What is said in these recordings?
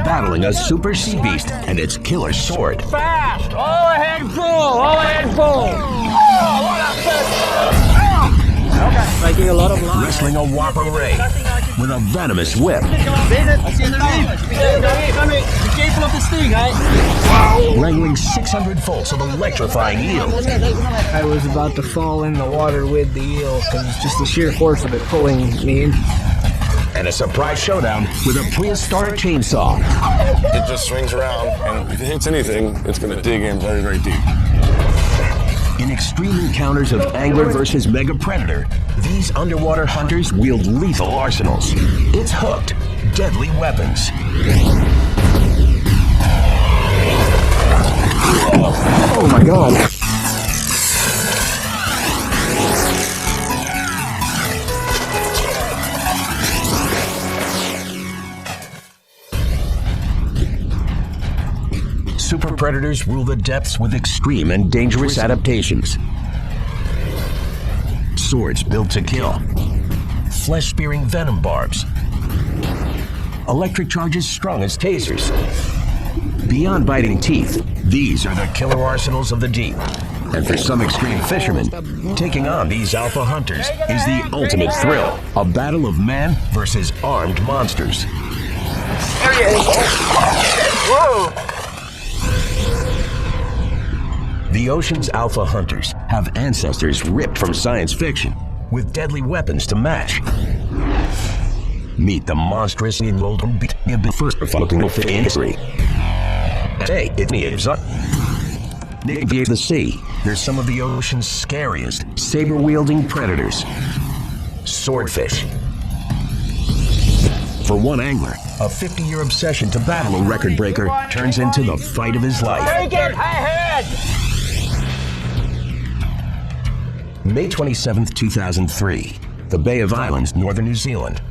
battling a super sea beast and its killer sword. Fast! All ahead full! All ahead full! Oh, what a fish! Okay. Making a lot of lines. Wrestling a whopper ray with a venomous whip. Be careful of the sting, eh? Wrangling 600 volts of electrifying eel. I was about to fall in the water with the eel because it's just the sheer force of it pulling me in. And a surprise showdown with a prehistoric chainsaw. It just swings around, and if it hits anything, it's going to dig in very, very deep. In extreme encounters of angler versus mega predator, these underwater hunters wield lethal arsenals. It's Hooked, Deadly Weapons. Oh my god. Super predators rule the depths with extreme and dangerous adaptations. Swords built to kill. Flesh-spearing venom barbs. Electric charges strong as tasers. Beyond biting teeth, these are the killer arsenals of the deep. And for some extreme fishermen, taking on these alpha hunters is the ultimate thrill. A battle of man versus armed monsters. There he is. Whoa! The ocean's alpha hunters have ancestors ripped from science fiction with deadly weapons to match. Meet the monstrous golden beat the first floating of history. Hey, it's me, Nick via the sea. They're some of the ocean's scariest saber-wielding predators. Swordfish. For one angler, a 50-year obsession to battle a record breaker turns into the fight of his life. Take it ahead! May 27th, 2003, the Bay of Islands, northern New Zealand.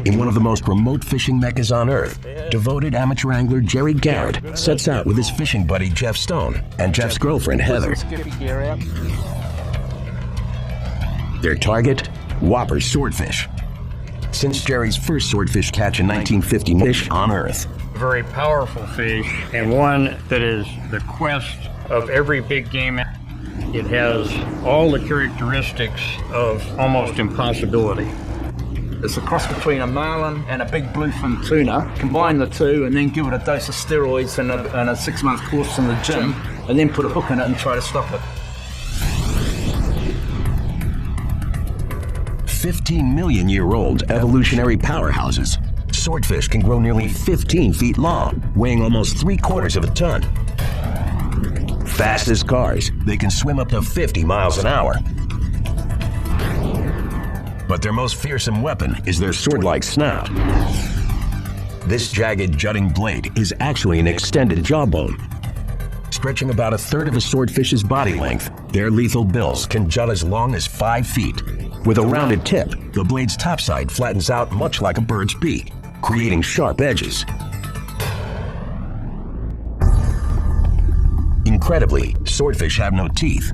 In one of the most remote fishing meccas on Earth, devoted amateur angler Jerry Garrett sets out with his fishing buddy Jeff Stone and Jeff's girlfriend Heather. Their target? Whopper swordfish. Since Jerry's first swordfish catch in 1950, fish on Earth. Very powerful fish, and one that is the quest of every big game. It has all the characteristics of almost impossibility. It's a cross between a marlin and a big bluefin tuna. Combine the two and then give it a dose of steroids and a 6-month course in the gym, and then put a hook in it and try to stop it. 15-million-year-old evolutionary powerhouses. Swordfish can grow nearly 15 feet long, weighing almost 3/4 of a ton. Fast as cars, they can swim up to 50 miles an hour. But their most fearsome weapon is their sword-like snout. This jagged, jutting blade is actually an extended jawbone. Stretching about 1/3 of a swordfish's body length, their lethal bills can jut as long as 5 feet. With a rounded tip, the blade's topside flattens out much like a bird's beak, creating sharp edges. Incredibly, swordfish have no teeth.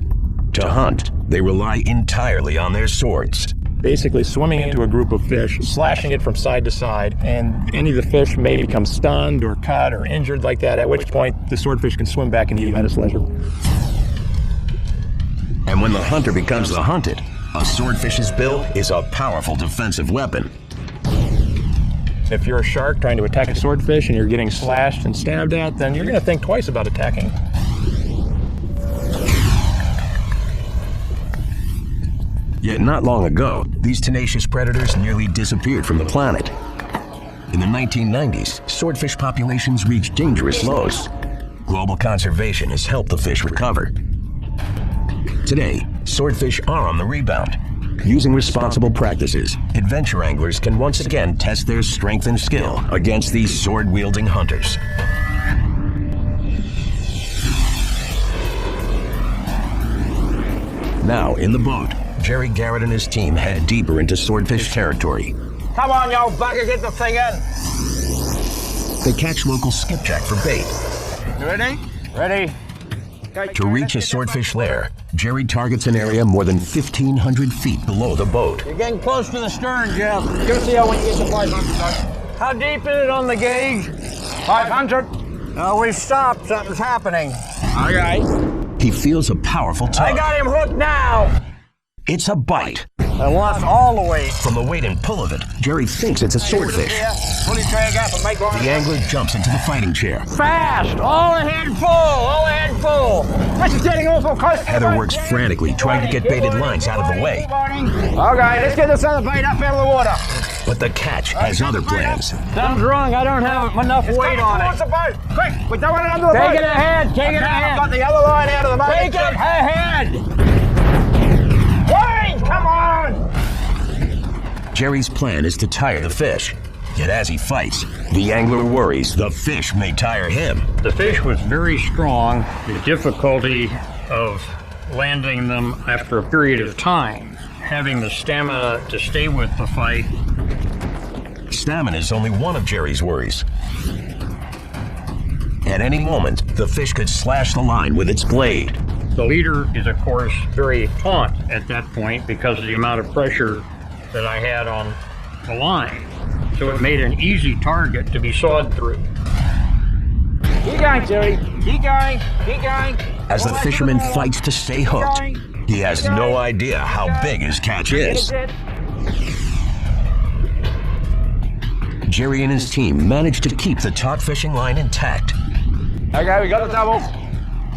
To hunt, they rely entirely on their swords. Basically swimming into a group of fish, slashing it from side to side, and any of the fish may become stunned or cut or injured like that, at which point the swordfish can swim back and eat at its leisure. And when the hunter becomes the hunted, a swordfish's bill is a powerful defensive weapon. If you're a shark trying to attack a swordfish and you're getting slashed and stabbed at, then you're going to think twice about attacking. Yet not long ago, these tenacious predators nearly disappeared from the planet. In the 1990s, swordfish populations reached dangerous lows. Global conservation has helped the fish recover. Today, swordfish are on the rebound. Using responsible practices, adventure anglers can once again test their strength and skill against these sword-wielding hunters. Now, in the boat, Jerry Garrett and his team head deeper into swordfish territory. Come on, you old bugger, get the thing in. They catch local skipjack for bait. You ready? Ready. To reach a swordfish lair, Jerry targets an area more than 1,500 feet below the boat. You're getting close to the stern, Jeff. You'll see how when you get to 500. How deep is it on the gauge? 500. No, we've stopped. Something's happening. Okay. He feels a powerful tug. I got him hooked now. It's a bite. I lost all the weight. From the weight and pull of it, Jerry thinks it's a swordfish. Pull your drag up and make one. The angler jumps into the fighting chair. Fast. All ahead full. All ahead full. This is getting awful close. Heather works frantically, trying to get baited lines out of the way. Okay, let's get this other bait up out of the water. But the catch has other plans. Something's wrong. I don't have enough weight on Towards it. the boat. Quick, we don't want it under the boat. Take it ahead. Take it I've got ahead. the other line out of the boat. Take it ahead. Wait, come on. Jerry's plan is to tire the fish. Yet as he fights, the angler worries the fish may tire him. The fish was very strong. The difficulty of landing them after a period of time, having the stamina to stay with the fight. Stamina is only one of Jerry's worries. At any moment, the fish could slash the line with its blade. The leader is, of course, very taut at that point because of the amount of pressure that I had on the line. So it made an easy target to be sawed through. Keep going, Jerry. Keep going. Keep going. As the fisherman fights to stay hooked, he has no idea how big his catch is. Jerry and his team managed to keep the taut fishing line intact. Okay, we got the double.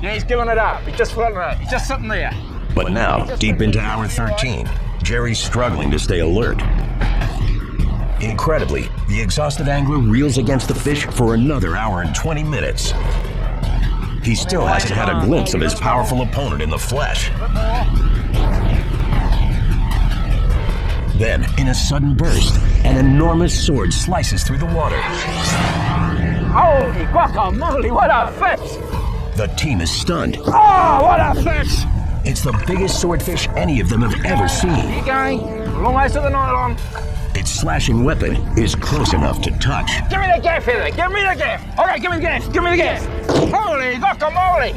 Yeah, he's giving it up. He's just floating around. He's just sitting there. But now, deep into hour 13, Jerry's struggling to stay alert. Incredibly, the exhausted angler reels against the fish for another hour and 20 minutes. He still hasn't had a glimpse of his powerful opponent in the flesh. Then, in a sudden burst, an enormous sword slices through the water. Holy guacamole, what a fish! The team is stunned. Oh, what a fish! It's the biggest swordfish any of them have ever seen. Keep going. Long ways to the nylon. Its slashing weapon is close enough to touch. Give me the gaff, Heather. Give me the gaff. All right, give me the gaff. Give me the gaff. Holy guacamole!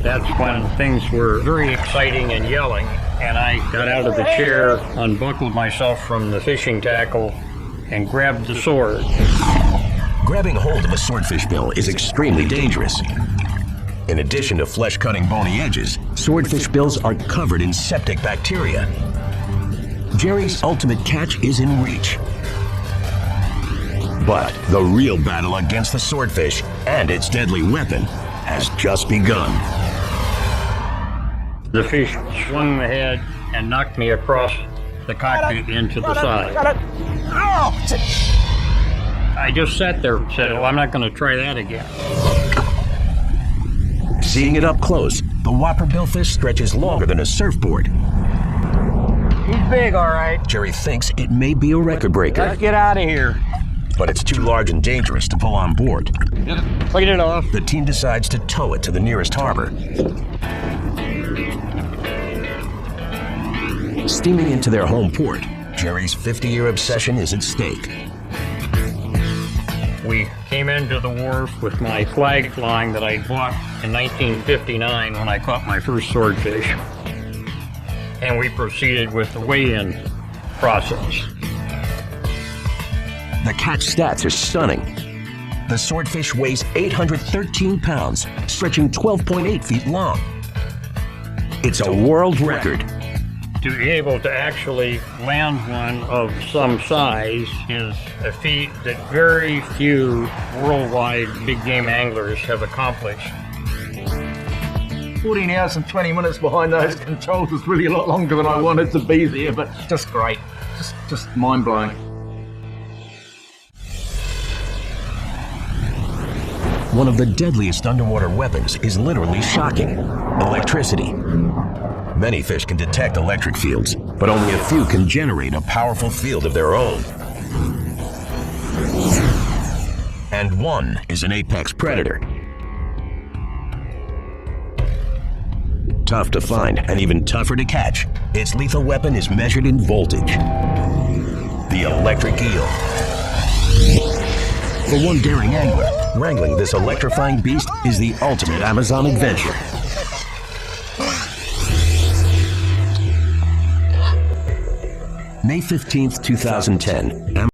That's when things were very exciting and yelling, and I got out of the chair, unbuckled myself from the fishing tackle, and grabbed the sword. Grabbing hold of a swordfish bill is extremely dangerous. In addition to flesh-cutting bony edges, swordfish bills are covered in septic bacteria. Jerry's ultimate catch is in reach. But the real battle against the swordfish and its deadly weapon has just begun. The fish swung the head and knocked me across the cockpit into the side. Got it. Oh! I just sat there and said, "Oh, I'm not going to try that again." Seeing it up close, the whopper billfish stretches longer than a surfboard. He's big, all right. Jerry thinks it may be a record breaker, Let's get out of here. but it's too large and dangerous to pull on board. Clean it off. The team decides to tow it to the nearest harbor. Steaming into their home port, Jerry's 50-year obsession is at stake. We came into the wharf with my flag flying that I bought in 1959 when I caught my first swordfish. And we proceeded with the weigh-in process. The catch stats are stunning. The swordfish weighs 813 pounds, stretching 12.8 feet long. It's a world record. To be able to actually land one of some size is a feat that very few worldwide big game anglers have accomplished. 14 hours and 20 minutes behind those controls was really a lot longer than I wanted to be there, but just great. Just mind-blowing. One of the deadliest underwater weapons is literally shocking: electricity. Many fish can detect electric fields, but only a few can generate a powerful field of their own. And one is an apex predator. Tough to find and even tougher to catch, its lethal weapon is measured in voltage: the electric eel. For one daring angler, wrangling this electrifying beast is the ultimate Amazon adventure. May 15th, 2010.